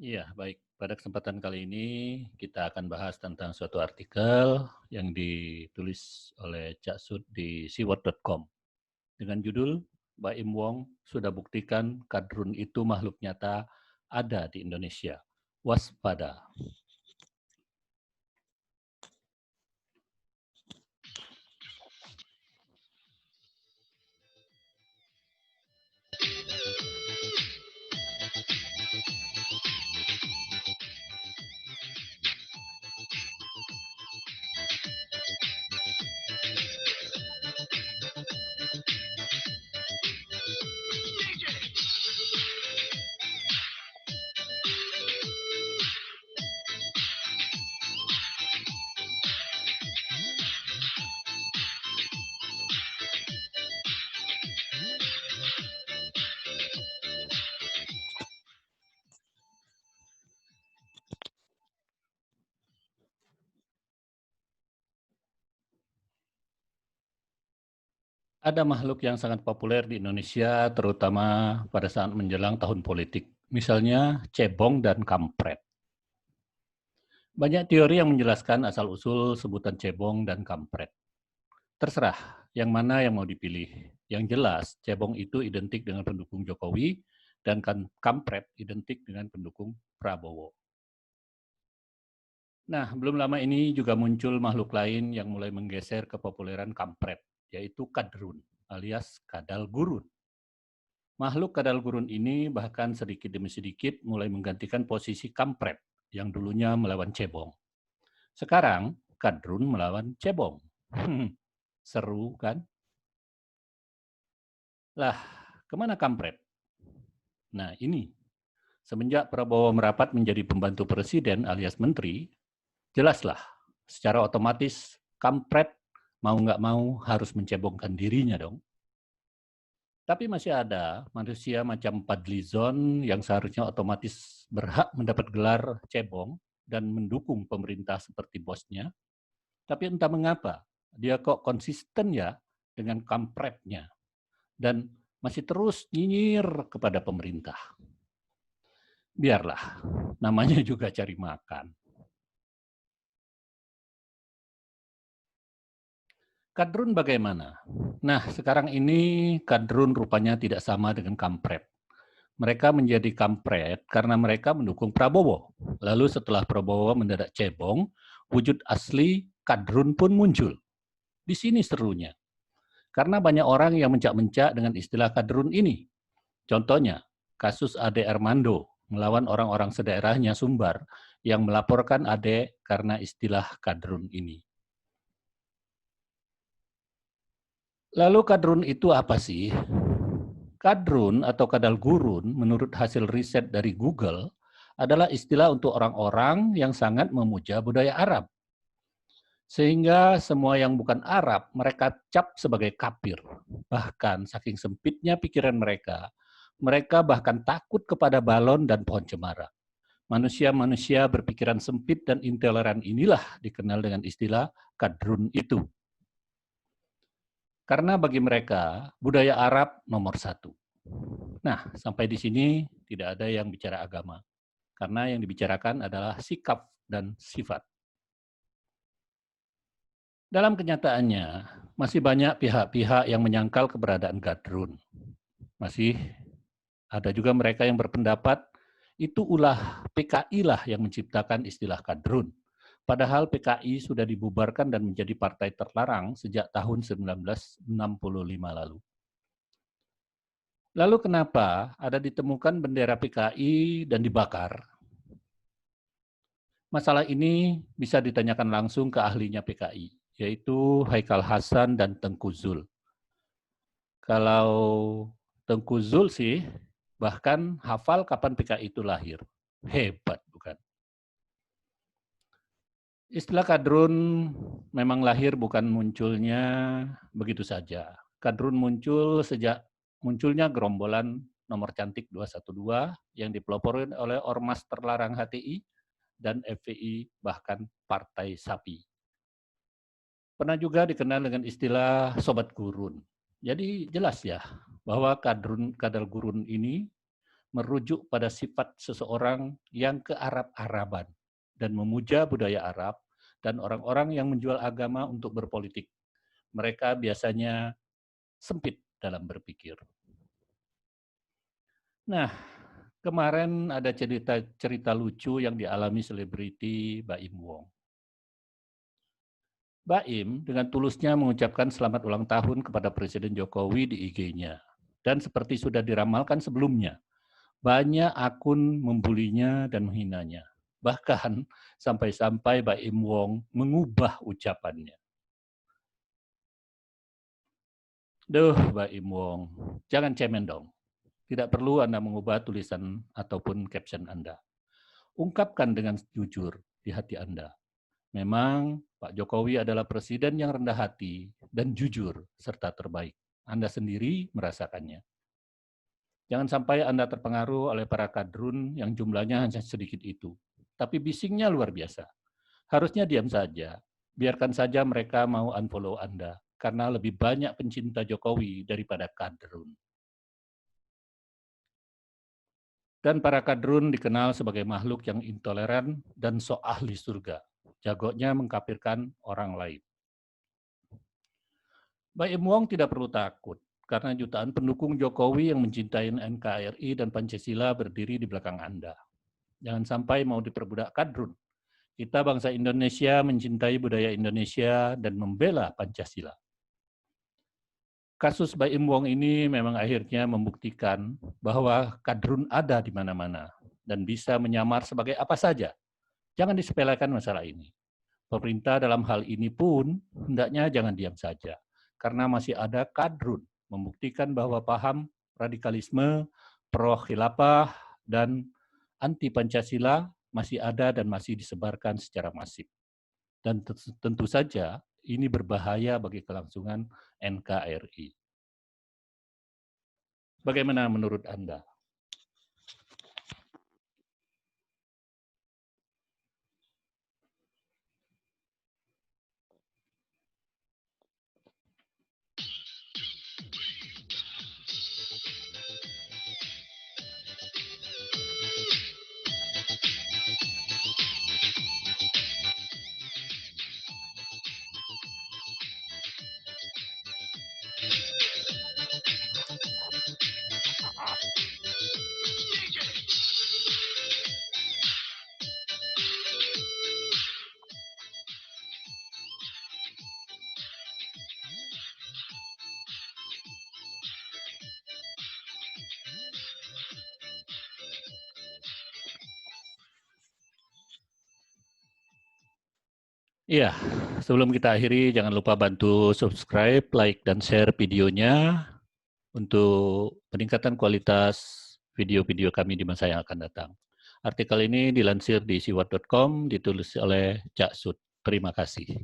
Iya, baik. Pada kesempatan kali ini kita akan bahas tentang suatu artikel yang ditulis oleh Cak Sud di siwot.com dengan judul Baim Wong sudah buktikan kadrun itu makhluk nyata ada di Indonesia. Waspada. Ada makhluk yang sangat populer di Indonesia, terutama pada saat menjelang tahun politik. Misalnya cebong dan kampret. Banyak teori yang menjelaskan asal-usul sebutan cebong dan kampret. Terserah yang mana yang mau dipilih. Yang jelas, cebong itu identik dengan pendukung Jokowi dan kampret identik dengan pendukung Prabowo. Nah, belum lama ini juga muncul makhluk lain yang mulai menggeser kepopuleran kampret, yaitu kadrun alias kadal gurun. Makhluk kadal gurun ini bahkan sedikit demi sedikit mulai menggantikan posisi kampret yang dulunya melawan cebong. Sekarang, kadrun melawan cebong. Seru kan? Lah, kemana kampret? Nah ini, semenjak Prabowo merapat menjadi pembantu presiden alias menteri, jelaslah secara otomatis kampret mau nggak mau harus mencebongkan dirinya dong. Tapi masih ada manusia macam Padlizon yang seharusnya otomatis berhak mendapat gelar cebong dan mendukung pemerintah seperti bosnya. Tapi entah mengapa, dia kok konsisten ya dengan kampretnya dan masih terus nyinyir kepada pemerintah. Biarlah, namanya juga cari makan. Kadrun bagaimana? Nah, sekarang ini kadrun rupanya tidak sama dengan kampret. Mereka menjadi kampret karena mereka mendukung Prabowo. Lalu setelah Prabowo mendadak cebong, wujud asli kadrun pun muncul. Di sini serunya. Karena banyak orang yang mencak-mencak dengan istilah kadrun ini. Contohnya, kasus Ade Armando melawan orang-orang sedaerahnya Sumbar yang melaporkan Ade karena istilah kadrun ini. Lalu kadrun itu apa sih? Kadrun atau kadal gurun menurut hasil riset dari Google adalah istilah untuk orang-orang yang sangat memuja budaya Arab. Sehingga semua yang bukan Arab mereka cap sebagai kafir. Bahkan saking sempitnya pikiran mereka, mereka bahkan takut kepada balon dan pohon cemara. Manusia-manusia berpikiran sempit dan intoleran inilah dikenal dengan istilah kadrun itu. Karena bagi mereka, budaya Arab nomor satu. Nah, sampai di sini tidak ada yang bicara agama. Karena yang dibicarakan adalah sikap dan sifat. Dalam kenyataannya, masih banyak pihak-pihak yang menyangkal keberadaan kadrun. Masih ada juga mereka yang berpendapat itu ulah PKI lah yang menciptakan istilah kadrun. Padahal PKI sudah dibubarkan dan menjadi partai terlarang sejak tahun 1965 lalu. Lalu kenapa ada ditemukan bendera PKI dan dibakar? Masalah ini bisa ditanyakan langsung ke ahlinya PKI, yaitu Haikal Hasan dan Tengku Zul. Kalau Tengku Zul sih, bahkan hafal kapan PKI itu lahir. Hebat, bukan? Istilah kadrun memang lahir bukan munculnya begitu saja. Kadrun muncul sejak munculnya gerombolan nomor cantik 212 yang dipelopori oleh Ormas Terlarang HTI dan FPI bahkan Partai Sapi. Pernah juga dikenal dengan istilah sobat gurun. Jadi jelas ya bahwa kadal gurun ini merujuk pada sifat seseorang yang kearab-araban dan memuja budaya Arab dan orang-orang yang menjual agama untuk berpolitik. Mereka biasanya sempit dalam berpikir. Nah, kemarin ada cerita lucu yang dialami selebriti Baim Wong. Baim dengan tulusnya mengucapkan selamat ulang tahun kepada Presiden Jokowi di IG-nya. Dan seperti sudah diramalkan sebelumnya, banyak akun membulinya dan menghinanya. Bahkan sampai-sampai Baim Wong mengubah ucapannya. Duh, Baim Wong, jangan cemen dong. Tidak perlu Anda mengubah tulisan ataupun caption Anda. Ungkapkan dengan jujur di hati Anda. Memang Pak Jokowi adalah presiden yang rendah hati dan jujur serta terbaik. Anda sendiri merasakannya. Jangan sampai Anda terpengaruh oleh para kadrun yang jumlahnya hanya sedikit itu. Tapi bisingnya luar biasa. Harusnya diam saja. Biarkan saja mereka mau unfollow Anda. Karena lebih banyak pencinta Jokowi daripada kadrun. Dan para kadrun dikenal sebagai makhluk yang intoleran dan sok ahli surga. Jagonya mengkafirkan orang lain. Baim Wong tidak perlu takut, karena jutaan pendukung Jokowi yang mencintai NKRI dan Pancasila berdiri di belakang Anda. Jangan sampai mau diperbudak kadrun. Kita bangsa Indonesia mencintai budaya Indonesia dan membela Pancasila. Kasus Baim Wong ini memang akhirnya membuktikan bahwa kadrun ada di mana-mana dan bisa menyamar sebagai apa saja. Jangan disepelekan masalah ini. Pemerintah dalam hal ini pun hendaknya jangan diam saja, karena masih ada kadrun membuktikan bahwa paham radikalisme, pro-khilafah, dan anti-Pancasila masih ada dan masih disebarkan secara masif. Dan tentu saja ini berbahaya bagi kelangsungan NKRI. Bagaimana menurut Anda? Iya, sebelum kita akhiri, jangan lupa bantu subscribe, like, dan share videonya untuk peningkatan kualitas video-video kami di masa yang akan datang. Artikel ini dilansir di siwat.com, ditulis oleh Cak Sud. Terima kasih.